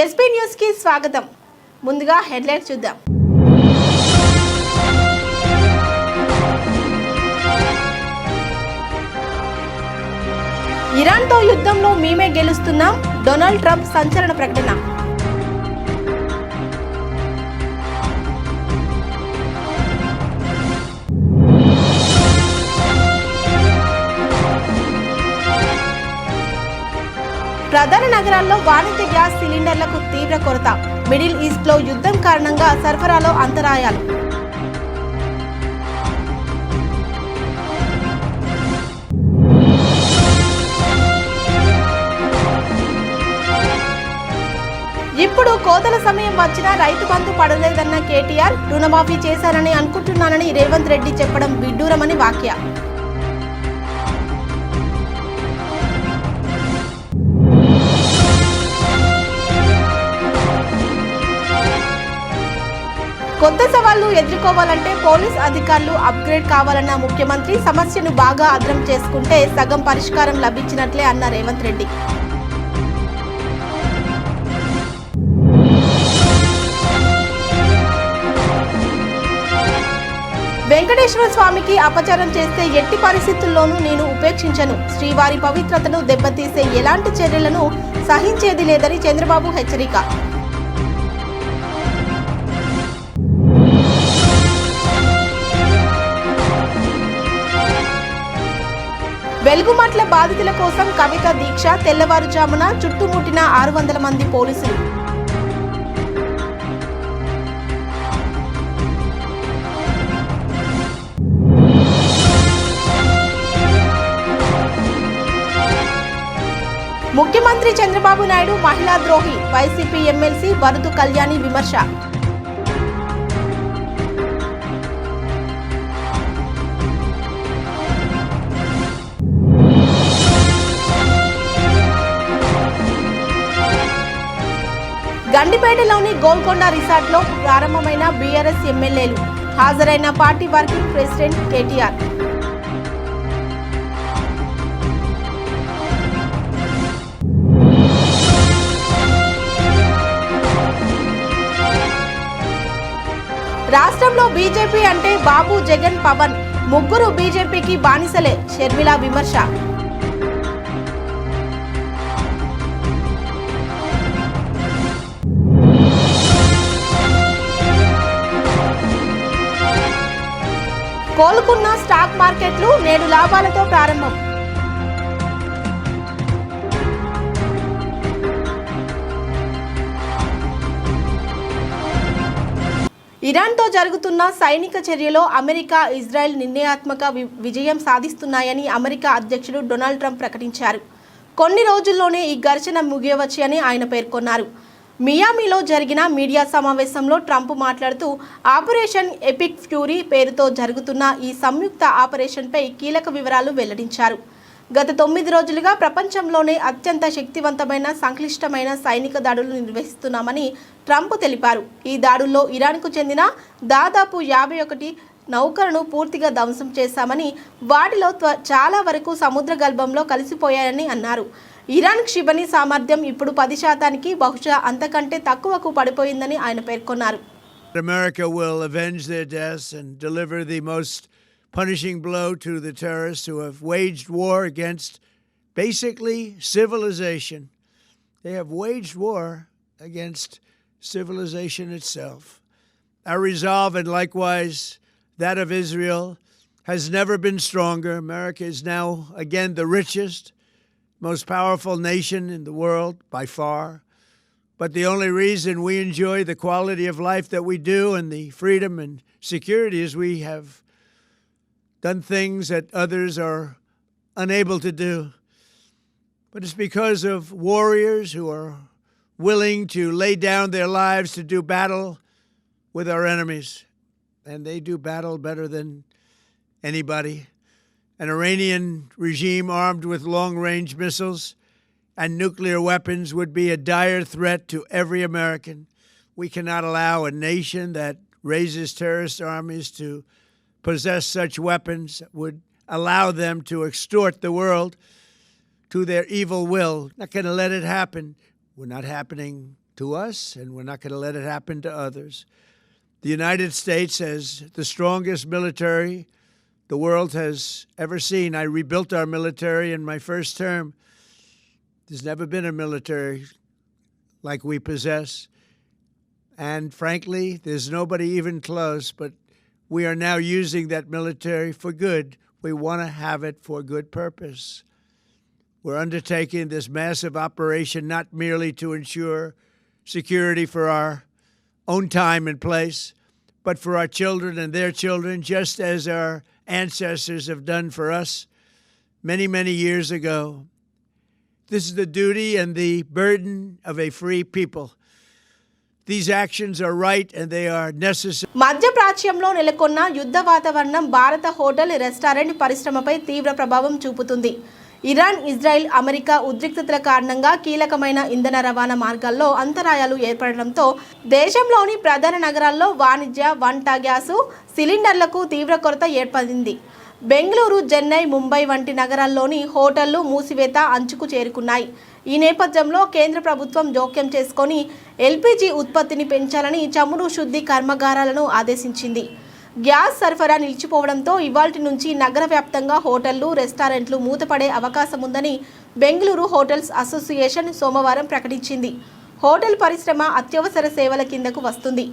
SP news కి స్వాగతం. ముందుగా హెడ్లైన్స్ చూద్దాం. ఇరాన్తో యుద్ధంలో మేమే గెలుస్తున్నాం. డొనాల్డ్ ట్రంప్ సంచలన ప్రకటన. ప్రధాన నగరాల్లో వాణిజ్య గ్యాస్ సిలిండర్లకు తీవ్ర కొరత. మిడిల్ ఈస్ట్ లో యుద్ధం కారణంగా సరఫరాలో అంతరాయాలు. ఇప్పుడు కోతల సమయం వచ్చినా రైతు బంధు పడలేదన్న కేటీఆర్. రుణమాఫీ చేశారని అనుకుంటున్నానని రేవంత్ రెడ్డి చెప్పడం విడ్డూరమని వ్యాఖ్య. కొత్త సవాళ్లు ఎదుర్కోవాలంటే పోలీస్ అధికారులు అప్గ్రేడ్ కావాలన్న ముఖ్యమంత్రి. సమస్యను బాగా అర్థం చేసుకుంటే సగం పరిష్కారం లభించినట్లే అన్న రేవంత్ రెడ్డి. వెంకటేశ్వర స్వామికి అపచారం చేస్తే ఎట్టి పరిస్థితుల్లోనూ నేను ఉపేక్షించను. శ్రీవారి పవిత్రతను దెబ్బతీసే ఎలాంటి చర్యలను సహించేది లేదని చంద్రబాబు హెచ్చరిక. వెలుగుమట్ల బాధితుల కోసం కవిత దీక్ష. తెల్లవారుజామున చుట్టుముట్టిన 600 మంది పోలీసులు. ముఖ్యమంత్రి చంద్రబాబు నాయుడు మహిళా ద్రోహి. వైసీపీ ఎమ్మెల్సీ వరదు కళ్యాణి విమర్శ. గండిపేటలోని గోల్కొండ రిసార్ట్లో ప్రారంభమైన బీఆర్ఎస్ ఎమ్మెల్యేలు. హాజరైన పార్టీ వర్కింగ్ ప్రెసిడెంట్ కేటీఆర్. రాష్ట్రంలో బీజేపీ అంటే బాబు, జగన్, పవన్ ముగ్గురు బీజేపీకి బానిసలే. షర్మిల విమర్శ. కోలుకున్న స్టాక్ మార్కెట్లు నేడు లాభాలతో ప్రారంభం. ఇరాన్తో జరుగుతున్న సైనిక చర్యలో అమెరికా, ఇజ్రాయెల్ నిర్ణయాత్మక విజయం సాధిస్తున్నాయని అమెరికా అధ్యక్షుడు డొనాల్డ్ ట్రంప్ ప్రకటించారు. కొన్ని రోజుల్లోనే ఈ ఘర్షణ ముగియవచ్చని ఆయన పేర్కొన్నారు. మియామిలో జరిగిన మీడియా సమావేశంలో ట్రంప్ మాట్లాడుతూ ఆపరేషన్ ఎపిక్ ఫ్యూరీ పేరుతో జరుగుతున్న ఈ సంయుక్త ఆపరేషన్పై కీలక వివరాలు వెల్లడించారు. గత 9 రోజులుగా ప్రపంచంలోనే అత్యంత శక్తివంతమైన సంక్లిష్టమైన సైనిక దాడులు నిర్వహిస్తున్నామని ట్రంప్ తెలిపారు. ఈ దాడుల్లో ఇరాన్కు చెందిన దాదాపు 51 నౌకలను పూర్తిగా ధ్వంసం చేశామని, వాటిలో చాలా వరకు సముద్ర గర్భంలో కలిసిపోయాయని అన్నారు. ఇరాన్ క్షిపణి సామర్థ్యం ఇప్పుడు 10%కి బహుశా అంతకంటే తక్కువకు పడిపోయిందని ఆయన పేర్కొన్నారు. America will avenge their deaths and deliver the most punishing blow to the terrorists who have waged war against basically civilization. They have waged war against civilization itself. Our resolve, and likewise that of Israel, has never been stronger. America is now again the richest, most powerful nation in the world by far. But the only reason we enjoy the quality of life that we do and the freedom and security is we have done things that others are unable to do. But it's because of warriors who are willing to lay down their lives to do battle with our enemies. And they do battle better than anybody. An Iranian regime armed with long-range missiles and nuclear weapons would be a dire threat to every American. We cannot allow a nation that raises terrorist armies to possess such weapons, would allow them to extort the world to their evil will. Not going to let it happen. We're not to us, and we're not going to let it happen to others. The United States has the strongest military the world has ever seen. I rebuilt our military in my first term. There's never been a military like we possess. And frankly, there's nobody even close, but we are now using that military for good. We want to have it for good purpose. We're undertaking this massive operation not merely to ensure security for our own time and place, but for our children and their children, just as our ancestors have done for us many, many years ago. This is the duty and the burden of a free people. These actions are right and they are necessary. మధ్యప్రాచ్యంలో నెలకొన్న యుద్ధ వాతావరణం భారత hotel restaurant పరిశ్రమపై తీవ్ర ప్రభావం చూపుతుంది. Iran, Israel, America ఉద్రిక్తతల కారణంగా కీలకమైన ఇంధన రవాణా మార్గాల్లో అంతరాయాలు ఏర్పడడంతో దేశంలోని ప్రధాన నగరాల్లో వాణిజ్య, వంట గ్యాసు సిలిండర్లకు తీవ్ర కొరత ఏర్పడింది. బెంగళూరు, చెన్నై, ముంబై వంటి నగరాల్లోని హోటళ్లు మూసివేత అంచుకు చేరుకున్నాయి. ఈ నేపథ్యంలో కేంద్ర ప్రభుత్వం జోక్యం చేసుకొని ఎల్పీజీ ఉత్పత్తిని పెంచాలని చమురు శుద్ధి కర్మాగారాలను ఆదేశించింది. గ్యాస్ సరఫరా నిలిచిపోవడంతో ఇవాల్టి నుంచి నగర వ్యాప్తంగా హోటళ్లు, రెస్టారెంట్లు మూతపడే అవకాశం ఉందని బెంగళూరు హోటల్స్ అసోసియేషన్ సోమవారం ప్రకటించింది. హోటల్ పరిశ్రమ అత్యవసర సేవల కిందకు వస్తుంది.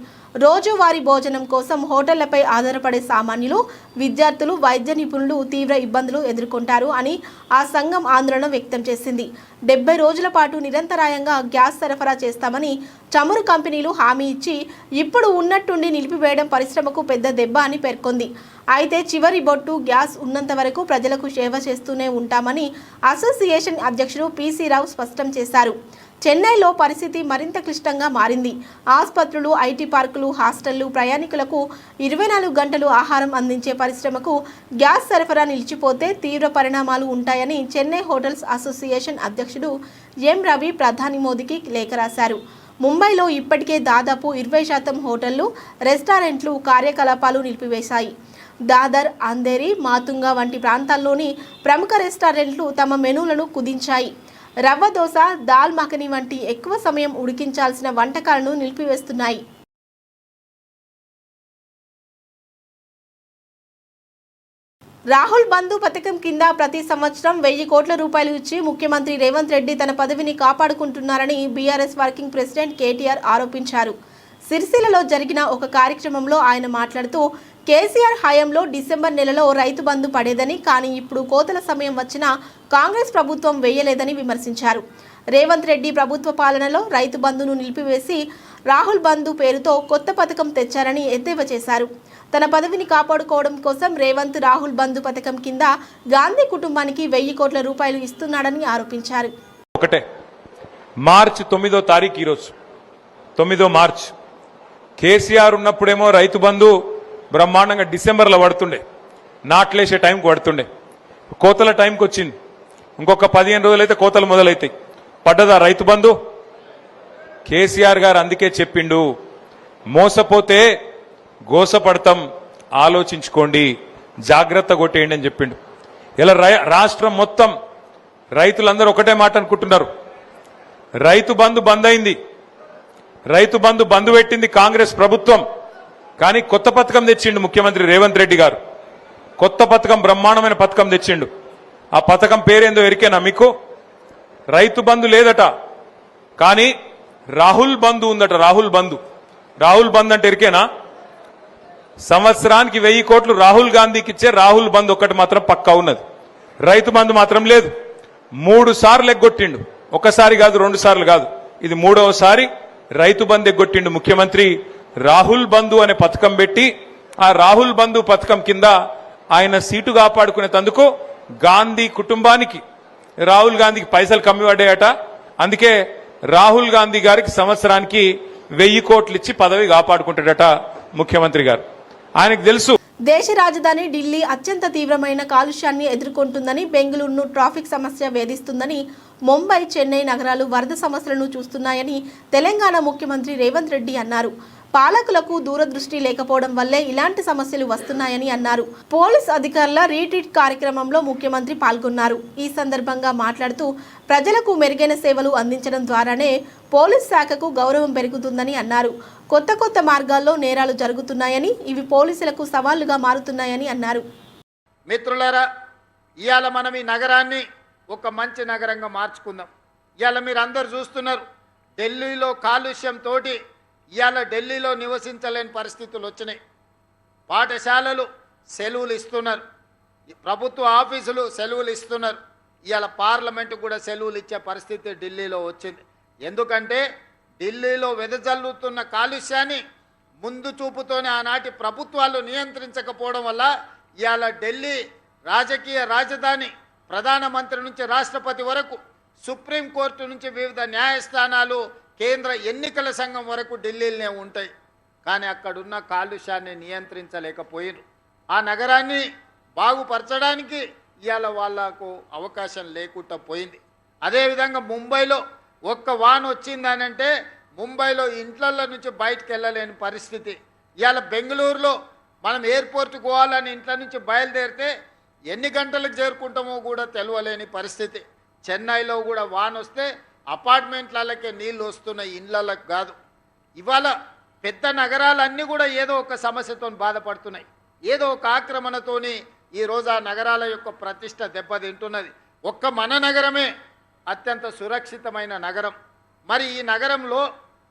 రోజువారీ భోజనం కోసం హోటళ్లపై ఆధారపడే సామాన్యులు, విద్యార్థులు, వైద్య నిపుణులు తీవ్ర ఇబ్బందులు ఎదుర్కొంటారు అని ఆ సంఘం ఆందోళన వ్యక్తం చేసింది. 70 రోజుల పాటు నిరంతరాయంగా గ్యాస్ సరఫరా చేస్తామని చమురు కంపెనీలు హామీ ఇచ్చి ఇప్పుడు ఉన్నట్టుండి నిలిపివేయడం పరిశ్రమకు పెద్ద దెబ్బ అని పేర్కొంది. అయితే చివరి బొట్టు గ్యాస్ ఉన్నంత వరకు ప్రజలకు సేవ చేస్తూనే ఉంటామని అసోసియేషన్ అధ్యక్షుడు పిసి రావు స్పష్టం చేశారు. చెన్నైలో పరిస్థితి మరింత క్లిష్టంగా మారింది. ఆసుపత్రులు, ఐటీ పార్కులు, హాస్టళ్లు, ప్రయాణికులకు 24 గంటలు ఆహారం అందించే పరిశ్రమకు గ్యాస్ సరఫరా నిలిచిపోతే తీవ్ర పరిణామాలు ఉంటాయని చెన్నై హోటల్స్ అసోసియేషన్ అధ్యక్షుడు ఎం రవి ప్రధాని మోదీకి లేఖ రాశారు. ముంబైలో ఇప్పటికే దాదాపు 20% హోటళ్లు, రెస్టారెంట్లు కార్యకలాపాలు నిలిపివేశాయి. దాదర్, అంధేరి, మాతుంగా వంటి ప్రాంతాల్లోని ప్రముఖ రెస్టారెంట్లు తమ మెనూలను కుదించాయి. రవ్వ దోశ, దాల్ మఖని వంటి ఎక్కువ సమయం ఉడికించాల్సిన వంటకాలను నిలిపివేస్తున్నాయి. రాహుల్ బంధు పథకం కింద ప్రతి సంవత్సరం 1000 కోట్ల రూపాయలు ఇచ్చి ముఖ్యమంత్రి రేవంత్ రెడ్డి తన పదవిని కాపాడుకుంటున్నారని బీఆర్ఎస్ వర్కింగ్ ప్రెసిడెంట్ కేటీఆర్ ఆరోపించారు. సిరిసిల్లలో జరిగిన ఒక కార్యక్రమంలో ఆయన మాట్లాడుతూ కేసీఆర్ హయాంలో డిసెంబర్ నెలలో రైతు బంధు పడేదని, కానీ ఇప్పుడు కోతల సమయం వచ్చినా కాంగ్రెస్ ప్రభుత్వం వేయలేదని విమర్శించారు. రేవంత్ రెడ్డి ప్రభుత్వ పాలనలో రైతు బంధును నిలిపివేసి రాహుల్ బంధు పేరుతో కొత్త పథకం తెచ్చారని ఎద్దేవా చేశారు. తన పదవిని కాపాడుకోవడం కోసం రేవంత్ రాహుల్ బంధు పథకం కింద గాంధీ కుటుంబానికి 1000 కోట్ల రూపాయలు ఇస్తున్నాడని ఆరోపించారు. మార్చి 9వ తారీఖు ఈరోజు 9వ మార్చి కేసీఆర్ ఉన్నప్పుడేమో రైతు బంధు బ్రహ్మాండంగా డిసెంబర్లో పడుతుండే, నాట్లేసే టైంకి పడుతుండే. కోతల టైంకి వచ్చింది, ఇంకొక 15 రోజులైతే కోతలు మొదలైతాయి. పడ్డదా రైతు బంధు? కేసీఆర్ గారు అందుకే చెప్పిండు, మోసపోతే గోసపడతాం, ఆలోచించుకోండి, జాగ్రత్త కొట్టేయండి అని చెప్పిండు. ఇలా రాష్ట్రం మొత్తం రైతులందరూ ఒకటే మాట అనుకుంటున్నారు, రైతు బంధు బంద్ అయింది, రైతు బంధు బంద్ పెట్టింది కాంగ్రెస్ ప్రభుత్వం. కానీ కొత్త పథకం తెచ్చిండు ముఖ్యమంత్రి రేవంత్ రెడ్డి గారు. కొత్త పథకం, బ్రహ్మాండమైన పథకం తెచ్చిండు. ఆ పథకం పేరేందో ఎరికేనా మీకు? రైతు బంధు లేదట, కానీ రాహుల్ బంధు ఉందట. రాహుల్ బంధు. రాహుల్ బంధు అంటే ఎరికేనా? సంవత్సరానికి 1000 కోట్లు రాహుల్ గాంధీకి ఇచ్చే రాహుల్ బంధు ఒక్కటి మాత్రం పక్కా ఉన్నది. రైతు బంధు మాత్రం లేదు. 3 సార్లు ఎగ్గొట్టిండు, ఒకసారి కాదు, 2 సార్లు కాదు, ఇది 3వసారి రైతు బంధు ఎగ్గొట్టిండు ముఖ్యమంత్రి. రాహుల్ బంధు అనే పథకం పెట్టి ఆ రాహుల్ బంధు పథకం కింద ఆయన సీటు కాపాడుకునేందుకు గాంధీ కుటుంబానికి, రాహుల్ గాంధీకి పైసలు కమ్మి పడ్డాయట. అందుకే రాహుల్ గాంధీ గారికి సంవత్సరానికి 1000 కోట్లు ఇచ్చి పదవి కాపాడుకుంటాడట ముఖ్యమంత్రి గారు. ఆయనకు తెలుసు దేశ రాజధాని ఢిల్లీ అత్యంత తీవ్రమైన కాలుష్యాన్ని ఎదుర్కొంటుందని, బెంగళూరును ట్రాఫిక్ సమస్య వేధిస్తుందని, ముంబై, చెన్నై నగరాలు వరద సమస్యలను చూస్తున్నాయని తెలంగాణ ముఖ్యమంత్రి రేవంత్ రెడ్డి అన్నారు. పాలకులకు దూరదృష్టి లేకపోవడం వల్లే ఇలాంటి సమస్యలు వస్తున్నాయని అన్నారు. పోలీస్ అధికారుల రీట్రీట్ కార్యక్రమంలో ముఖ్యమంత్రి పాల్గొన్నారు. ఈ సందర్భంగా మాట్లాడుతూ ప్రజలకు మెరుగైన సేవలు అందించడం ద్వారానే పోలీస్ శాఖకు గౌరవం పెరుగుతుందని అన్నారు. కొత్త మార్గాల్లో నేరాలు జరుగుతున్నాయని, ఇవి పోలీసులకు సవాళ్లుగా మారుతున్నాయని అన్నారు. మిత్రులారా, ఇవాళ మనం ఈ నగరాన్ని ఒక మంచి నగరంగా మార్చుకుందాం. ఇవాళ మీరు అందరు చూస్తున్నారు, ఢిల్లీలో కాలుష్యంతో ఇవాళ ఢిల్లీలో నివసించలేని పరిస్థితులు వచ్చినాయి. పాఠశాలలు సెలవులు ఇస్తున్నారు, ప్రభుత్వ ఆఫీసులు సెలవులు ఇస్తున్నారు. ఇవాళ పార్లమెంటు కూడా సెలవులు ఇచ్చే పరిస్థితి ఢిల్లీలో వచ్చింది. ఎందుకంటే ఢిల్లీలో వెదజల్లుతున్న కాలుష్యాన్ని ముందు చూపుతోనే ఆనాటి ప్రభుత్వాలు నియంత్రించకపోవడం వల్ల ఇవాళ ఢిల్లీ రాజకీయ రాజధాని, ప్రధానమంత్రి నుంచి రాష్ట్రపతి వరకు, సుప్రీంకోర్టు నుంచి వివిధ న్యాయస్థానాలు, కేంద్ర ఎన్నికల సంఘం వరకు ఢిల్లీలోనే ఉంటాయి. కానీ అక్కడున్న కాలుష్యాన్ని నియంత్రించలేకపోయారు. ఆ నగరాన్ని బాగుపరచడానికి ఇవాళ వాళ్లకు అవకాశం లేకుండా పోయింది. అదేవిధంగా ముంబైలో ఒక్క వాన వచ్చిందనంటే ముంబైలో ఇంట్లల్లో నుంచి బయటకు వెళ్ళలేని పరిస్థితి. ఇవాళ బెంగళూరులో మనం ఎయిర్పోర్ట్కి పోవాలని ఇంట్లో నుంచి బయలుదేరితే ఎన్ని గంటలకు చేరుకుంటామో కూడా తెలియలేని పరిస్థితి. చెన్నైలో కూడా వాన వస్తే అపార్ట్మెంట్లకే నీళ్ళు వస్తున్నాయి, ఇళ్ళకు కాదు. ఇవాళ పెద్ద నగరాలన్నీ కూడా ఏదో ఒక సమస్యతో బాధపడుతున్నాయి, ఏదో ఒక ఆక్రమణతోని ఈరోజు ఆ నగరాల యొక్క ప్రతిష్ట దెబ్బతింటున్నది. ఒక్క మన నగరమే అత్యంత సురక్షితమైన నగరం. మరి ఈ నగరంలో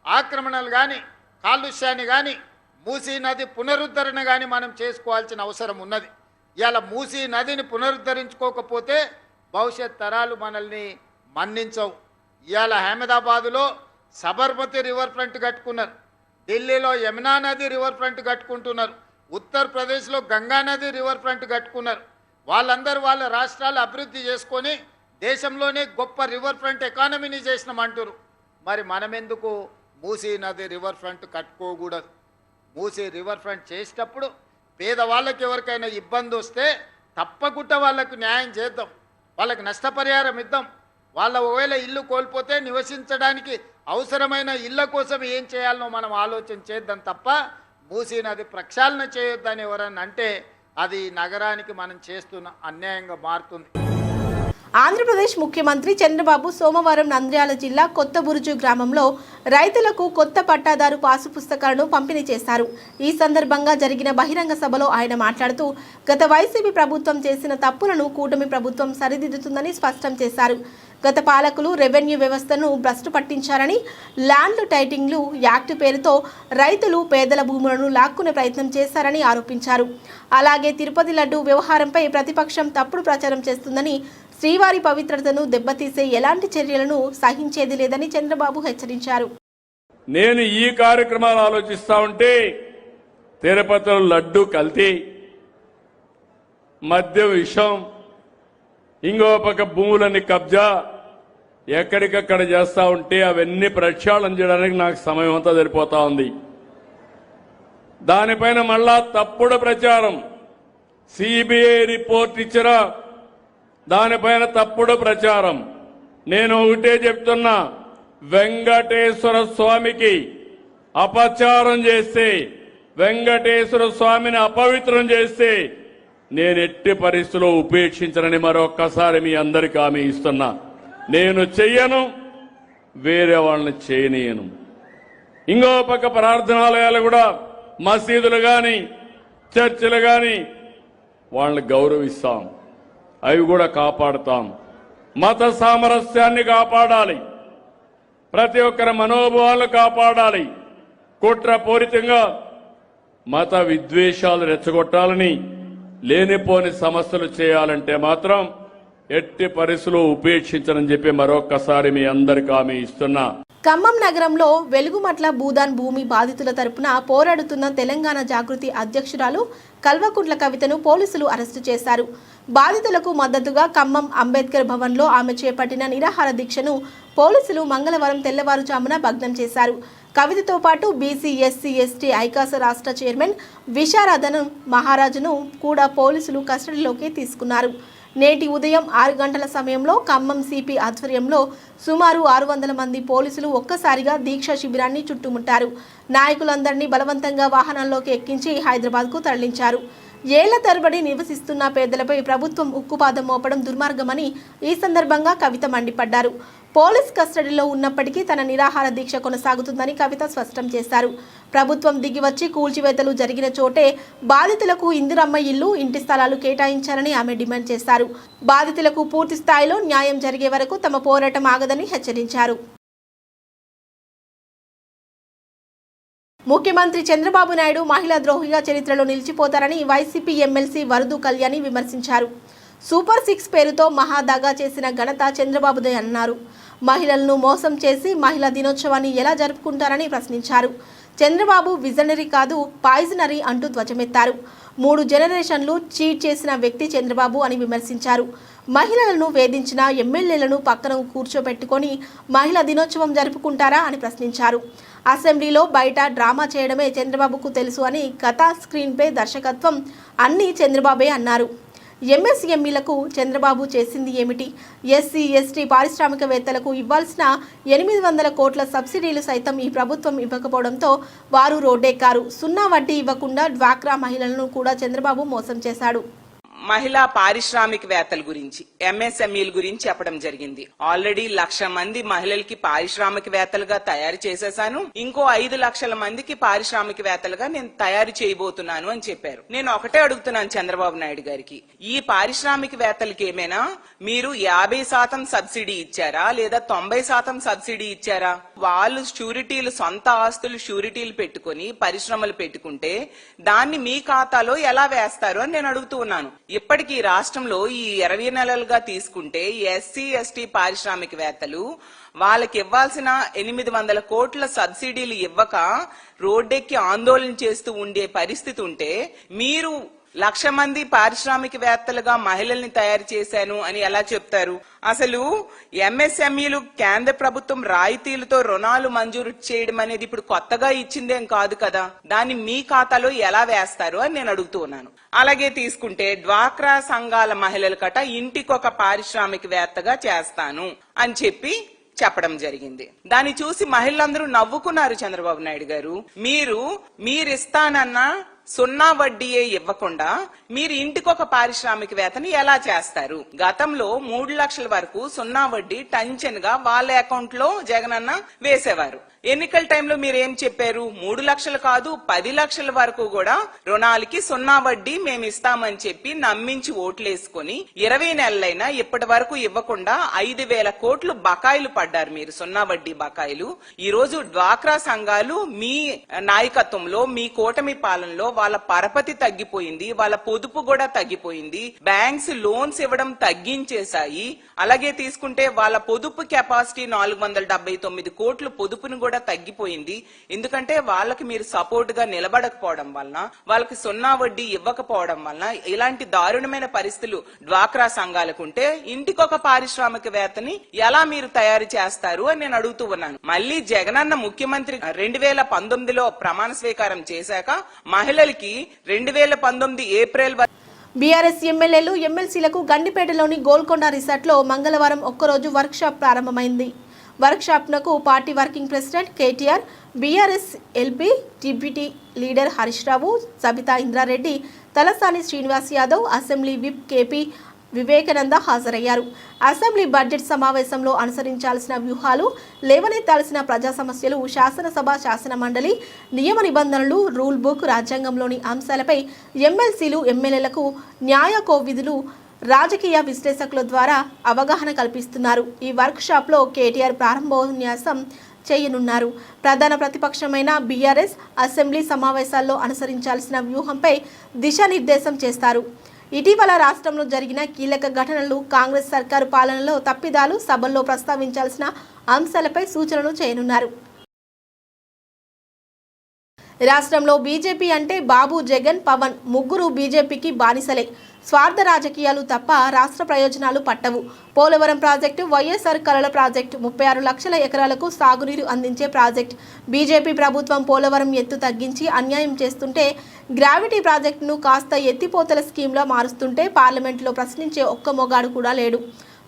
ఆక్రమణలు కానీ, కాలుష్యాన్ని కానీ, మూసీ నది పునరుద్ధరణ కానీ మనం చేసుకోవాల్సిన అవసరం ఉన్నది. ఇవాళ మూసీ నదిని పునరుద్ధరించుకోకపోతే భవిష్యత్ తరాలు మనల్ని మన్నించవు. ఇవాళ అహ్మదాబాదులో సబర్మతి రివర్ ఫ్రంట్ కట్టుకున్నారు, ఢిల్లీలో యమునా నది రివర్ ఫ్రంట్ కట్టుకుంటున్నారు, ఉత్తరప్రదేశ్లో గంగా నది రివర్ ఫ్రంట్ కట్టుకున్నారు. వాళ్ళందరూ వాళ్ళ రాష్ట్రాలు అభివృద్ధి చేసుకొని దేశంలోనే గొప్ప రివర్ ఫ్రంట్ ఎకానమీని చేసినామంటారు. మరి మనం ఎందుకు మూసీ నది రివర్ ఫ్రంట్ కట్టుకోకూడదు? మూసీ రివర్ ఫ్రంట్ చేసేటప్పుడు పేదవాళ్ళకి ఎవరికైనా ఇబ్బంది వస్తే తప్పకుండా వాళ్ళకు న్యాయం చేద్దాం, వాళ్ళకి నష్టపరిహారం ఇద్దాం. వాళ్ళ ఒకవేళ ఇల్లు కోల్పోతే నివసించడానికి అవసరమైన ఇళ్ళ కోసం ఏం చేయాలనో మనం ఆలోచన చేద్దాం తప్ప మూసీ నది ప్రక్షాళన చేయొద్దని ఎవరన్నా అంటే అది నగరానికి మనం చేస్తున్న అన్యాయంగా మారుతుంది. ఆంధ్రప్రదేశ్ ముఖ్యమంత్రి చంద్రబాబు సోమవారం నంద్యాల జిల్లా కొత్త బురుజు గ్రామంలో రైతులకు కొత్త పట్టాదారు పాసు పుస్తకాలను పంపిణీ చేశారు. ఈ సందర్భంగా జరిగిన బహిరంగ సభలో ఆయన మాట్లాడుతూ గత వైసీపీ ప్రభుత్వం చేసిన తప్పులను కూటమి ప్రభుత్వం సరిదిద్దుతుందని స్పష్టం చేశారు. గత పాలకులు రెవెన్యూ వ్యవస్థను భ్రష్టు పట్టించారని, ల్యాండ్ టైటింగ్లు యాక్ట్ పేరుతో రైతులు పేదల భూములను లాక్కునే ప్రయత్నం చేశారని ఆరోపించారు. అలాగే తిరుపతి లడ్డు వ్యవహారంపై ప్రతిపక్షం తప్పుడు ప్రచారం చేస్తుందని, శ్రీవారి పవిత్రతను దెబ్బతీసే ఎలాంటి చర్యలను సహించేది లేదని చంద్రబాబు హెచ్చరించారు. నేను ఈ కార్యక్రమాలు ఆలోచిస్తా ఉంటే తిరుపతిలో లడ్డు కల్తీ, మద్యం విషం, ఇంకో పక్క భూములన్నీ కబ్జా ఎక్కడికక్కడ చేస్తా ఉంటే అవన్నీ ప్రక్షాళన చేయడానికి నాకు సమయం అంతా సరిపోతా ఉంది. దానిపైన మళ్ళా తప్పుడు ప్రచారం, సిబిఐ రిపోర్ట్ ఇచ్చినా దానిపైన తప్పుడు ప్రచారం. నేను ఒకటే చెప్తున్నా, వెంకటేశ్వర స్వామికి అపచారం చేస్తే, వెంకటేశ్వర స్వామిని అపవిత్రం చేస్తే నేను ఎట్టి పరిస్థితుల్లో ఉపేక్షించనని మరొక్కసారి మీ అందరికీ హామీ ఇస్తున్నా. నేను చెయ్యను, వేరే వాళ్ళని చేయనీయను. ఇంకో పక్క ప్రార్థనాలయాలు కూడా, మసీదులు గాని చర్చిలు గాని వాళ్ళని గౌరవిస్తాం, అవి కూడా కాపాడుతాం. మత సామరస్యాన్ని కాపాడాలి, ప్రతి ఒక్కరి మనోభావాలను కాపాడాలి. కుట్రపూరితంగా మత విద్వేషాలు రెచ్చగొట్టాలని, లేనిపోని సమస్యలు చేయాలంటే మాత్రం ఎట్టి పరిస్థితుల్లో ఉపేక్షించనని చెప్పి మరొక్కసారి మీ అందరికీ హామీ ఇస్తున్నా. ఖమ్మం నగరంలో వెలుగుమట్ల భూదాన్ భూమి బాధితుల తరపున పోరాడుతున్న తెలంగాణ జాగృతి అధ్యక్షురాలు కల్వకుంట్ల కవితను పోలీసులు అరెస్టు చేశారు. బాధితులకు మద్దతుగా ఖమ్మం అంబేద్కర్ భవన్లో ఆమె చేపట్టిన నిరాహార దీక్షను పోలీసులు మంగళవారం తెల్లవారుజామున భగ్నం చేశారు. కవితతో పాటు బీసీ ఎస్సీ ఎస్టీ ఐకాస రాష్ట్ర చైర్మన్ విశారదన్ మహారాజును కూడా పోలీసులు కస్టడీలోకి తీసుకున్నారు. నేటి ఉదయం 6 గంటల సమయంలో ఖమ్మం సిపి ఆధ్వర్యంలో సుమారు 600 మంది పోలీసులు ఒక్కసారిగా దీక్ష శిబిరాన్ని చుట్టుముట్టారు. నాయకులందరినీ బలవంతంగా వాహనాల్లోకి ఎక్కించి హైదరాబాద్కు తరలించారు. ఏళ్ల తరబడి నివసిస్తున్న పేదలపై ప్రభుత్వం ఉక్కుపాదం మోపడం దుర్మార్గమని ఈ సందర్భంగా కవిత మండిపడ్డారు. పోలీస్ కస్టడీలో ఉన్నప్పటికీ తన నిరాహార దీక్ష కొనసాగుతుందని కవిత స్పష్టం చేశారు. ప్రభుత్వం దిగివచ్చి కూల్చివేతలు జరిగిన చోటే బాధితులకు ఇందిరమ్మ ఇల్లు, ఇంటి స్థలాలు కేటాయించాలని ఆమె డిమాండ్ చేశారు. బాధితులకు పూర్తి స్థాయిలో న్యాయం జరిగే వరకు తమ పోరాటం ఆగదని హెచ్చరించారు. ముఖ్యమంత్రి చంద్రబాబు నాయుడు మహిళా ద్రోహిగా చరిత్రలో నిలిచిపోతారని వైసీపీ ఎమ్మెల్సీ వరదు కళ్యాణి విమర్శించారు. సూపర్ 6 పేరుతో మహాదాగా చేసిన ఘనత చంద్రబాబుదే అన్నారు. మహిళలను మోసం చేసి మహిళా దినోత్సవాన్ని ఎలా జరుపుకుంటారని ప్రశ్నించారు. చంద్రబాబు విజనరీ కాదు, పాయిజనరీ అంటూ ధ్వజమెత్తారు. 3 జనరేషన్లు చీట్ చేసిన వ్యక్తి చంద్రబాబు అని విమర్శించారు. మహిళలను వేధించిన ఎమ్మెల్యేలను పక్కన కూర్చోబెట్టుకొని మహిళా దినోత్సవం జరుపుకుంటారా అని ప్రశ్నించారు. అసెంబ్లీలో బయట డ్రామా చేయడమే చంద్రబాబుకు తెలుసు అని కథ, స్క్రీన్పై దర్శకత్వం అన్నీ చంద్రబాబే అన్నారు. ఎంఎస్ఎంఈలకు చంద్రబాబు చేసింది ఏమిటి? ఎస్సీ, ఎస్టీ పారిశ్రామికవేత్తలకు ఇవ్వాల్సిన 800 కోట్ల సబ్సిడీలు సైతం ఈ ప్రభుత్వం ఇవ్వకపోవడంతో వారు రోడ్డెక్కారు. 0 వడ్డీ ఇవ్వకుండా డ్వాక్రా మహిళలను కూడా చంద్రబాబు మోసం చేశాడు. మహిళా పారిశ్రామికవేత్తల గురించి, ఎంఎస్ఎంఈల గురించి చెప్పడం జరిగింది. ఆల్రెడీ 1,00,000 మంది మహిళలకి పారిశ్రామికవేత్తలుగా తయారు చేసేసాను, ఇంకో 5 లక్షల మందికి పారిశ్రామికవేత్తలుగా నేను తయారు చేయబోతున్నాను అని చెప్పారు. నేను ఒకటే అడుగుతున్నాను చంద్రబాబు నాయుడు గారికి, ఈ పారిశ్రామికవేత్తలకి ఏమైనా మీరు 50% సబ్సిడీ ఇచ్చారా లేదా 90% సబ్సిడీ ఇచ్చారా? వాళ్ళు షూరిటీలు, సొంత ఆస్తులు షూరిటీలు పెట్టుకుని పరిశ్రమలు పెట్టుకుంటే దాన్ని మీ ఖాతాలో ఎలా వేస్తారు అని నేను అడుగుతూ ఉన్నాను. ఇప్పటికీ రాష్ట్రంలో ఈ 20 నెలలుగా తీసుకుంటే ఎస్సీ, ఎస్టీ పారిశ్రామికవేత్తలు వాళ్ళకి ఇవ్వాల్సిన 800 కోట్ల సబ్సిడీలు ఇవ్వక రోడ్డెక్కి ఆందోళన చేస్తూ ఉండే పరిస్థితి ఉంటే మీరు 1,00,000 మంది పారిశ్రామికవేత్తలుగా మహిళల్ని తయారు చేశాను అని ఎలా చెప్తారు? అసలు ఎంఎస్ఎంఈలు కేంద్ర ప్రభుత్వం రాయితీలతో రుణాలు మంజూరు చేయడం అనేది ఇప్పుడు కొత్తగా ఇచ్చిందేం కాదు కదా, దాన్ని మీ ఖాతాలో ఎలా వేస్తారు అని నేను అడుగుతూ ఉన్నాను. అలాగే తీసుకుంటే డ్వాక్రా సంఘాల మహిళల కట ఇంటికొక పారిశ్రామికవేత్తగా చేస్తాను అని చెప్పడం జరిగింది. దాన్ని చూసి మహిళలందరూ నవ్వుకున్నారు. చంద్రబాబు నాయుడు గారు, మీరిస్తానన్న 0 వడ్డీయే ఇవ్వకుండా మీరు ఇంటికొక పారిశ్రామికవేత్తని ఎలా చేస్తారు? గతంలో 3 లక్షల వరకు 0 వడ్డీ టెన్షన్ గా వాళ్ళ అకౌంట్ లో జగనన్న వేసేవారు. ఎన్నికల టైంలో మీరు ఏం చెప్పారు? 3 లక్షలు కాదు 10 లక్షల వరకు కూడా రుణాలకి 0 వడ్డీ మేము ఇస్తామని చెప్పి నమ్మించి ఓట్లేసుకుని 20 నెలలైనా ఇప్పటి వరకు ఇవ్వకుండా 5,000 కోట్లు బకాయిలు పడ్డారు మీరు, 0 వడ్డీ బకాయిలు. ఈ రోజు డ్వాక్రా సంఘాలు మీ నాయకత్వంలో, మీ కూటమి పాలనలో వాళ్ళ పరపతి తగ్గిపోయింది, వాళ్ళ పొదుపు కూడా తగ్గిపోయింది, బ్యాంక్స్ లోన్స్ ఇవ్వడం తగ్గించేశాయి. అలాగే తీసుకుంటే వాళ్ళ పొదుపు కెపాసిటీ 479 కోట్లు పొదుపును కూడా తగ్గిపోయింది. ఎందుకంటే వాళ్ళకి మీరు సపోర్ట్ గా నిలబడకపోవడం వలన, వాళ్ళకి 0 వడ్డీ ఇవ్వకపోవడం వలన ఇలాంటి దారుణమైన పరిస్థితులు డ్వాక్రా సంఘాలకు ఉంటే ఇంటికొక పారిశ్రామికవేత్తని ఎలా మీరు తయారు చేస్తారు అని నేను అడుగుతూ ఉన్నాను. మళ్ళీ జగనన్న ముఖ్యమంత్రి 2019లో ప్రమాణ స్వీకారం చేశాక మహిళలకి 2019 ఏప్రిల్ బీఆర్ఎస్ ఎమ్మెల్యేలు, ఎమ్మెల్సీలకు గండిపేటలోని గోల్కొండ రిసార్ట్లో మంగళవారం ఒక్కరోజు వర్క్షాప్ ప్రారంభమైంది. వర్క్షాప్నకు party working president KTR, BRS LP deputy leader Harish Rao, Sabitha Indra Reddy, Talasani Srinivas Yadav, assembly whip KP Vivekananda హాజరయ్యారు. అసెంబ్లీ బడ్జెట్ సమావేశంలో అనుసరించాల్సిన వ్యూహాలు, లేవనెత్తాల్సిన ప్రజా సమస్యలు, శాసనసభ, శాసన మండలి నియమ నిబంధనలు, రూల్ బుక్, రాజ్యాంగంలోని అంశాలపై ఎమ్మెల్సీలు, ఎమ్మెల్యేలకు న్యాయ కోవిధులు, రాజకీయ విశ్లేషకుల ద్వారా అవగాహన కల్పిస్తున్నారు. ఈ వర్క్షాప్లో కేటీఆర్ ప్రారంభోపన్యాసం చేయనున్నారు. ప్రధాన ప్రతిపక్షమైన బీఆర్ఎస్ అసెంబ్లీ సమావేశాల్లో అనుసరించాల్సిన వ్యూహంపై దిశానిర్దేశం చేస్తారు. ఇటీవల రాష్ట్రంలో జరిగిన కీలక ఘటనలు, కాంగ్రెస్ సర్కారు పాలనలో తప్పిదాలు, సభల్లో ప్రస్తావించాల్సిన అంశాలపై సూచనలు చేయనున్నారు. రాష్ట్రంలో బీజేపీ అంటే బాబు, జగన్, పవన్ ముగ్గురు బీజేపీకి బానిసలే. స్వార్థ రాజకీయాలు తప్ప రాష్ట్ర ప్రయోజనాలు పట్టవు. పోలవరం ప్రాజెక్టు వైఎస్ఆర్ కలల ప్రాజెక్టు, 36 లక్షల ఎకరాలకు సాగునీరు అందించే ప్రాజెక్టు. బీజేపీ ప్రభుత్వం పోలవరం ఎత్తు తగ్గించి అన్యాయం చేస్తుంటే గ్రావిటీ ప్రాజెక్టును కాస్త ఎత్తిపోతల స్కీమ్లా మారుస్తుంటే పార్లమెంటులో ప్రశ్నించే ఒక్క మొగాడు కూడా లేడు.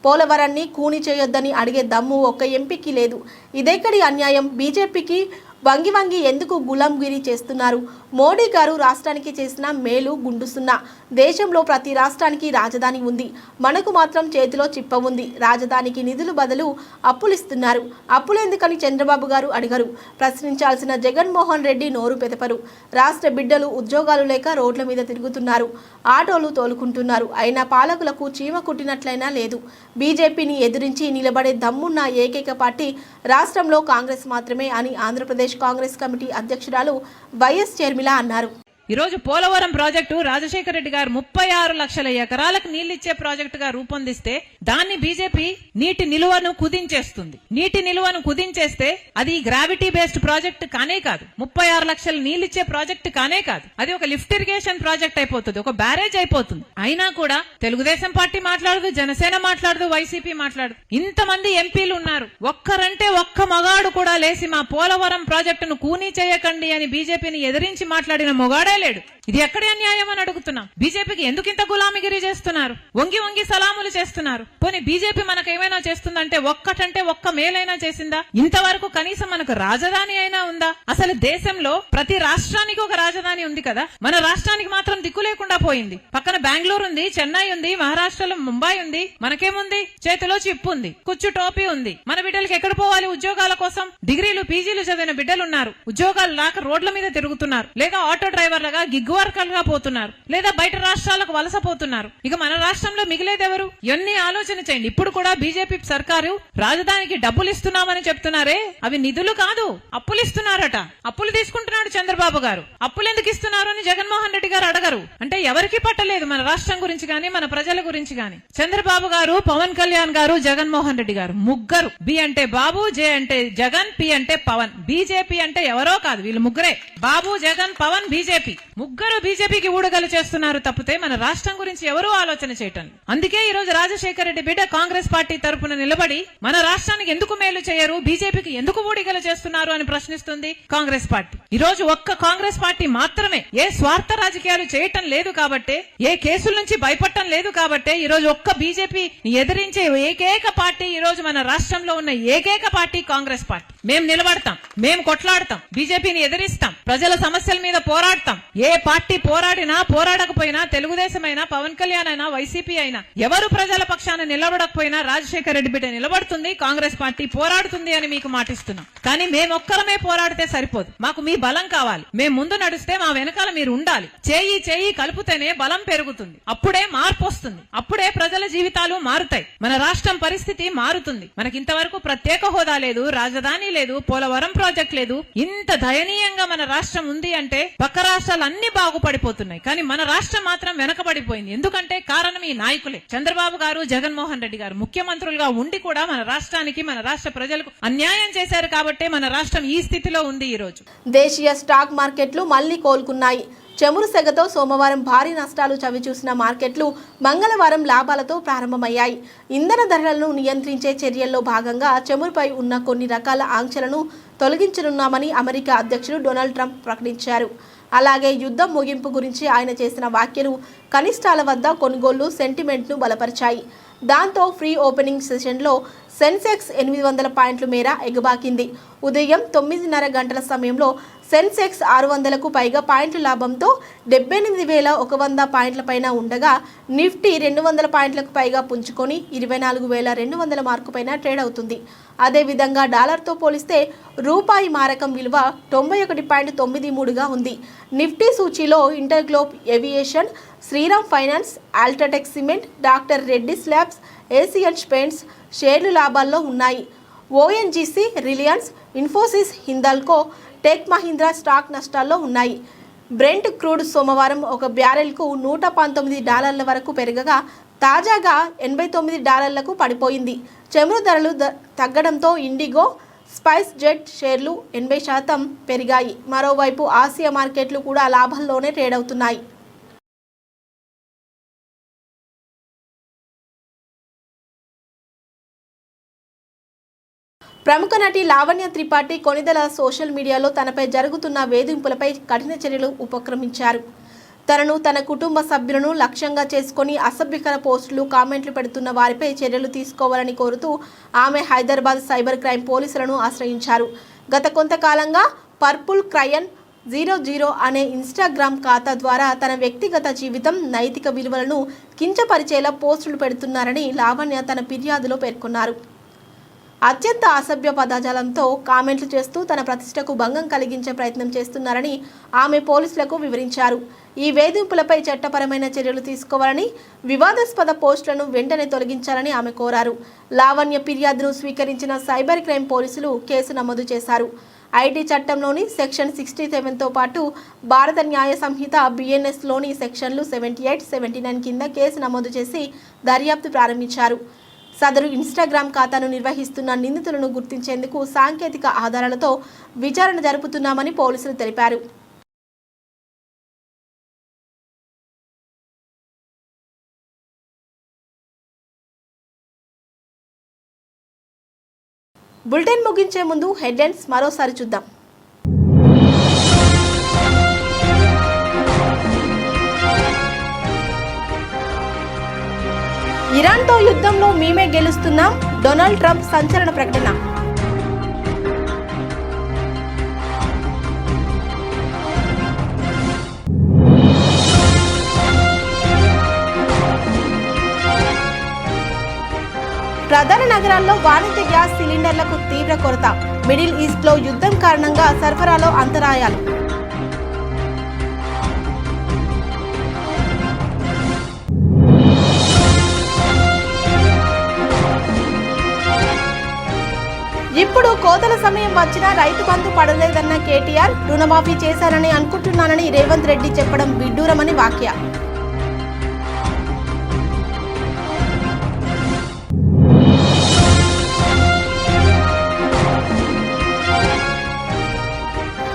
పోలవరాన్ని కూని చేయొద్దని అడిగే దమ్ము ఒక్క ఎంపీకి లేదు. ఇదెక్కడి అన్యాయం? బీజేపీకి వంగి వంగి ఎందుకు గులాంగిరి చేస్తున్నారు? మోడీ గారు రాష్ట్రానికి చేసిన మేలు గుండుసున్నా. దేశంలో ప్రతి రాష్ట్రానికి రాజధాని ఉంది, మనకు మాత్రం చేతిలో చిప్ప ఉంది. రాజధానికి నిధులు బదులు అప్పులిస్తున్నారు. అప్పులెందుకని చంద్రబాబు గారు అడిగరు. ప్రశ్నించాల్సిన జగన్మోహన్ రెడ్డి నోరు పెదపరు. రాష్ట్ర బిడ్డలు ఉద్యోగాలు లేక రోడ్ల మీద తిరుగుతున్నారు, ఆటోలు తోలుకుంటున్నారు. అయినా పాలకులకు చీమ కుట్టినట్లయినా లేదు. బీజేపీని ఎదిరించి నిలబడే దమ్మున్న ఏకైక పార్టీ రాష్ట్రంలో కాంగ్రెస్ మాత్రమే అని ఆంధ్రప్రదేశ్ కాంగ్రెస్ కమిటీ అధ్యక్షురాలు వైఎస్ షర్మిల అన్నారు. ఈరోజు పోలవరం ప్రాజెక్టు రాజశేఖర రెడ్డి గారు 36 లక్షల ఎకరాలకు నీళ్లిచ్చే ప్రాజెక్టుగా రూపొందిస్తే దాన్ని బీజేపీ నీటి నిలువను కుదించేస్తుంది. నీటి నిలువను కుదించేస్తే అది గ్రావిటీ బేస్డ్ ప్రాజెక్ట్ కానే కాదు, 36 లక్షల నీళ్లిచ్చే ప్రాజెక్ట్ కానే కాదు. అది ఒక లిఫ్ట్ ఇరిగేషన్ ప్రాజెక్ట్ అయిపోతుంది, ఒక బ్యారేజ్ అయిపోతుంది. అయినా కూడా తెలుగుదేశం పార్టీ మాట్లాడదు, జనసేన మాట్లాడదు, వైసీపీ మాట్లాడదు. ఇంతమంది ఎంపీలు ఉన్నారు, ఒక్కరంటే ఒక్క మగాడు కూడా లేసి మా పోలవరం ప్రాజెక్టును కూనీ చేయకండి అని బీజేపీని ఎదిరించి మాట్లాడిన మొగాడే లేడు. ఇది ఎక్కడి అన్యాయం అని అడుగుతున్నాం. బీజేపీకి ఎందుకు ఇంత గులామిగిరి చేస్తున్నారు? వంగి వంగి సలాములు చేస్తున్నారు. పోనీ బీజేపీ మనకు ఏమైనా చేస్తుందంటే ఒక్కటంటే ఒక్క మేలైనా చేసిందా? ఇంతవరకు కనీసం మనకు రాజధాని అయినా ఉందా? అసలు దేశంలో ప్రతి రాష్ట్రానికి ఒక రాజధాని ఉంది కదా, మన రాష్ట్రానికి మాత్రం దిక్కు లేకుండా పోయింది. పక్కన బెంగళూరు ఉంది, చెన్నై ఉంది, మహారాష్ట్రలో ముంబై ఉంది. మనకేముంది? చేతిలో చిప్పు ఉంది, కుచ్చు టోపీ ఉంది. మన బిడ్డలకు ఎక్కడ పోవాలి ఉద్యోగాల కోసం? డిగ్రీలు పీజీలు చదివిన బిడ్డలు ఉన్నారు, ఉద్యోగాలు రాక రోడ్ల మీద తిరుగుతున్నారు, లేక ఆటో డ్రైవర్లుగా గిగ్ వర్కర్లుగా పోతున్నారు, లేదా బయట రాష్ట్రాలకు వలసపోతున్నారు. ఇక మన రాష్ట్రంలో మిగిలేదెవరు? ఎన్ని ఆలోచన చేయండి. ఇప్పుడు కూడా బీజేపీ సర్కారు రాజధానికి డబ్బులు ఇస్తున్నామని చెప్తున్నారే, అవి నిధులు కాదు, అప్పులు ఇస్తున్నారట. అప్పులు తీసుకుంటున్నాడు చంద్రబాబు గారు. అప్పులు ఎందుకు ఇస్తున్నారు అని జగన్మోహన్ రెడ్డి గారు అడగరు. అంటే ఎవరికి పట్టలేదు మన రాష్ట్రం గురించి గాని, మన ప్రజల గురించి గాని. చంద్రబాబు గారు, పవన్ కళ్యాణ్ గారు, జగన్మోహన్ రెడ్డి గారు ముగ్గురు. బి అంటే బాబు, జే అంటే జగన్, పి అంటే పవన్. బీజేపీ అంటే ఎవరో కాదు, వీళ్ళు ముగ్గురే. బాబు, జగన్, పవన్, బీజేపీ ముగ్గురు బీజేపీకి ఊడగలు చేస్తున్నారు తప్పితే మన రాష్ట్రం గురించి ఎవరూ ఆలోచన చేయటం. అందుకే ఈ రోజు రాజశేఖర రెడ్డి బిడ్డ కాంగ్రెస్ పార్టీ తరపున నిలబడి మన రాష్ట్రానికి ఎందుకు మేలు చేయరు, బీజేపీకి ఎందుకు ఊడిగలు చేస్తున్నారు అని ప్రశ్నిస్తుంది కాంగ్రెస్ పార్టీ. ఈ రోజు ఒక్క కాంగ్రెస్ పార్టీ మాత్రమే ఏ స్వార్థ రాజకీయాలు చేయటం లేదు కాబట్టే, ఏ కేసుల నుంచి భయపడటం లేదు కాబట్టే ఈ రోజు ఒక్క బీజేపీ ఎదిరించే ఏకైక పార్టీ ఈ రోజు మన రాష్ట్రంలో ఉన్న ఏకైక పార్టీ కాంగ్రెస్ పార్టీ. మేము నిలబడతాం, మేము కొట్లాడతాం, బీజేపీని ఎదిరిస్తాం, ప్రజల సమస్యల మీద పోరాడతాం. ఏ పార్టీ పోరాడినా పోరాడకపోయినా, తెలుగుదేశం అయినా, పవన్ కళ్యాణ్ అయినా, వైసీపీ అయినా, ఎవరు ప్రజల పక్షాన నిలబడకపోయినా రాజశేఖర రెడ్డి బిడ్డ నిలబడుతుంది, కాంగ్రెస్ పార్టీ పోరాడుతుంది అని మీకు మాటిస్తున్నాం. కానీ మేమొక్కరమే పోరాడితే సరిపోదు, మాకు మీ బలం కావాలి. మేము ముందు నడిస్తే మా వెనకాల మీరు ఉండాలి. చేయి చేయి కలుపుతేనే బలం పెరుగుతుంది, అప్పుడే మార్పు వస్తుంది, అప్పుడే ప్రజల జీవితాలు మారుతాయి, మన రాష్ట్రం పరిస్థితి మారుతుంది. మనకి ఇంతవరకు ప్రత్యేక హోదా లేదు, రాజధాని లేదు, పోలవరం ప్రాజెక్ట్ లేదు. ఇంత దయనీయంగా మన రాష్ట్రం ఉంది అంటే పక్క రాష్ట్రాలు అన్ని బాగుపడిపోతున్నాయి, కానీ మన రాష్ట్రం మాత్రం వెనకబడిపోయింది. ఎందుకంటే కారణం ఈ నాయకులే. చంద్రబాబు గారు, జగన్మోహన్ రెడ్డి గారు ముఖ్యమంత్రులుగా ఉండి కూడా మన రాష్ట్రానికి, మన రాష్ట్ర ప్రజలకు అన్యాయం చేశారు కాబట్టే మన రాష్ట్రం ఈ స్థితిలో ఉంది. ఈ రోజు దేశీయ స్టాక్ మార్కెట్లు మళ్లీ కోలుకున్నాయి. చమురు సెగతో సోమవారం భారీ నష్టాలు చవిచూసిన మార్కెట్లు మంగళవారం లాభాలతో ప్రారంభమయ్యాయి. ఇంధన ధరలను నియంత్రించే చర్యల్లో భాగంగా చమురుపై ఉన్న కొన్ని రకాల ఆంక్షలను తొలగించనున్నామని అమెరికా అధ్యక్షుడు డొనాల్డ్ ట్రంప్ ప్రకటించారు. అలాగే యుద్ధం ముగింపు గురించి ఆయన చేసిన వ్యాఖ్యలు కనిష్టాల వద్ద కొనుగోళ్లు సెంటిమెంట్ను బలపరిచాయి. దాంతో ఫ్రీ ఓపెనింగ్ సెషన్లో సెన్సెక్స్ 800 పాయింట్ల మేర ఎగబాకింది. ఉదయం 9:30 గంటల సమయంలో సెన్సెక్స్ 600కు పైగా పాయింట్ల లాభంతో 78,100 పాయింట్ల పైన ఉండగా, నిఫ్టీ 200 పాయింట్లకు పైగా పుంజుకొని 24,200 మార్కు పైన ట్రేడ్ అవుతుంది. అదేవిధంగా డాలర్తో పోలిస్తే రూపాయి మారకం విలువ 91.93గా ఉంది. నిఫ్టీ సూచీలో InterGlobe aviation, Shriram finance, UltraTech cement, doctor Reddy's labs, Asian paints షేర్లు లాభాల్లో ఉన్నాయి. ONGC, Reliance, Infosys, Hindalco, tech Mahindra stock నష్టాల్లో ఉన్నాయి. బ్రెంట్ క్రూడ్ సోమవారం ఒక బ్యారెల్కు $119 వరకు పెరగగా తాజాగా $89లకు పడిపోయింది. చమురు ధరలు తగ్గడంతో ఇండిగో, స్పైస్ జెట్ షేర్లు 80% పెరిగాయి. మరోవైపు ఆసియా మార్కెట్లు కూడా లాభాల్లోనే ట్రేడ్ అవుతున్నాయి. ప్రముఖ నటి లావణ్య త్రిపాఠి కొనిదెల సోషల్ మీడియాలో తనపై జరుగుతున్న వేధింపులపై కఠిన చర్యలు ఉపక్రమించారు. తనను తన కుటుంబ సభ్యులను లక్ష్యంగా చేసుకుని అసభ్యకర పోస్టులు కామెంట్లు పెడుతున్న వారిపై చర్యలు తీసుకోవాలని కోరుతూ ఆమె హైదరాబాద్ సైబర్ క్రైమ్ పోలీసులను ఆశ్రయించారు. గత కొంతకాలంగా పర్పుల్ క్రయన్ 00 అనే ఇన్స్టాగ్రామ్ ఖాతా ద్వారా తన వ్యక్తిగత జీవితం, నైతిక విలువలను కించపరిచేలా పోస్టులు పెడుతున్నారని లావణ్య తన ఫిర్యాదులో పేర్కొన్నారు. అత్యంత అసభ్య పదజాలంతో కామెంట్లు చేస్తూ తన ప్రతిష్టకు భంగం కలిగించే ప్రయత్నం చేస్తున్నారని ఆమె పోలీసులకు వివరించారు. ఈ వేధింపులపై చట్టపరమైన చర్యలు తీసుకోవాలని, వివాదాస్పద పోస్టులను వెంటనే తొలగించాలని ఆమె కోరారు. లావణ్య ఫిర్యాదును స్వీకరించిన సైబర్ క్రైమ్ పోలీసులు కేసు నమోదు చేశారు. ఐటీ చట్టంలోని సెక్షన్ 67తో పాటు భారత న్యాయ సంహిత BNSలోని సెక్షన్లు 78, 79 కింద కేసు నమోదు చేసి దర్యాప్తు ప్రారంభించారు. సదరు ఇన్స్టాగ్రామ్ ఖాతాను నిర్వహిస్తున్న నిందితులను గుర్తించేందుకు సాంకేతిక ఆధారాలతో విచారణ జరుపుతున్నామని పోలీసులు తెలిపారు. బులెటిన్ ముగించే ముందు హెడ్లైన్స్ మరోసారి చూద్దాం. ఇరాన్తో యుద్ధంలో మేమే గెలుస్తున్నాం, డొనాల్డ్ ట్రంప్ సంచలన ప్రకటన. ప్రధాన నగరాల్లో వాణిజ్య గ్యాస్ సిలిండర్లకు తీవ్ర కొరత. మిడిల్ ఈస్ట్లో యుద్ధం కారణంగా సరఫరాలో అంతరాయాలు. ఇప్పుడు కోతల సమయం వచ్చినా రైతు బంధు పడలేదన్న కేటీఆర్, రుణమాఫీ చేశారని అనుకుంటున్నానని రేవంత్ రెడ్డి చెప్పడం విడ్డూరమని వ్యాఖ్య.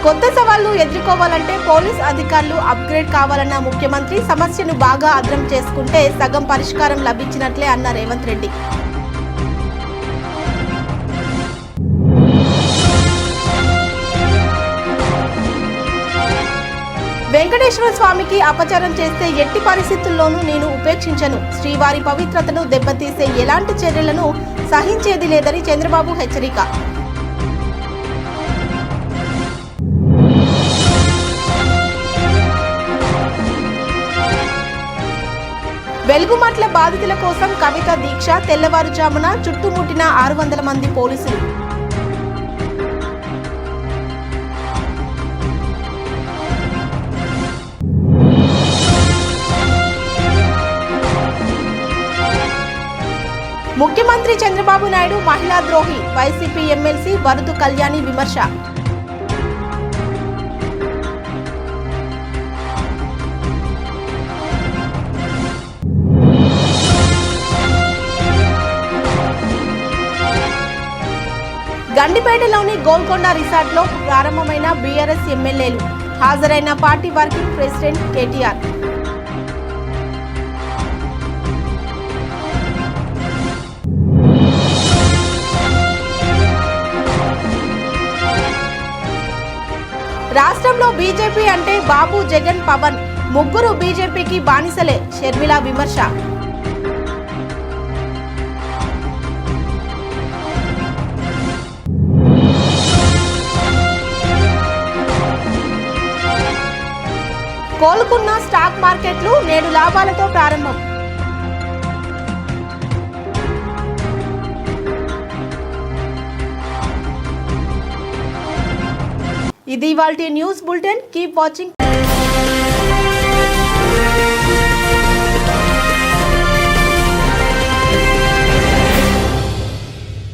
కొత్త సవాళ్లు ఎదుర్కోవాలంటే పోలీస్ అధికారులు అప్గ్రేడ్ కావాలన్న ముఖ్యమంత్రి, సమస్యను బాగా అర్థం చేసుకుంటే సగం పరిష్కారం లభించినట్లే అన్న రేవంత్ రెడ్డి. వెంకటేశ్వర స్వామికి అపచారం చేస్తే ఎట్టి పరిస్థితుల్లోనూ నేను ఉపేక్షించను, శ్రీవారి పవిత్రతను దెబ్బతీసే ఎలాంటి చర్యలను సహించేది లేదని చంద్రబాబు హెచ్చరిక. వెలుగుమట్ల బాధితుల కోసం కవిత దీక్ష, తెల్లవారుజామున చుట్టుముట్టిన 600 మంది పోలీసులు. ముఖ్యమంత్రి చంద్రబాబు నాయుడు మహిళా ద్రోహి, వైసీపీ ఎమ్మెల్సీ వరదు కళ్యాణి విమర్శ. గండిపేటలోని గోల్కొండ రిసార్ట్లో ప్రారంభమైన బీఆర్ఎస్ ఎమ్మెల్యేలు, హాజరైన పార్టీ వర్కింగ్ ప్రెసిడెంట్ కేటీఆర్. రాష్ట్రంలో బీజేపీ అంటే బాబు, జగన్, పవన్ ముగ్గురు బీజేపీకి బానిసలే, షర్మిల విమర్శ. కోలుకున్న స్టాక్ మార్కెట్లు నేడు లాభాలతో ప్రారంభం. ఇది ఇవాల్టి న్యూస్ బులెటిన్. Keep watching.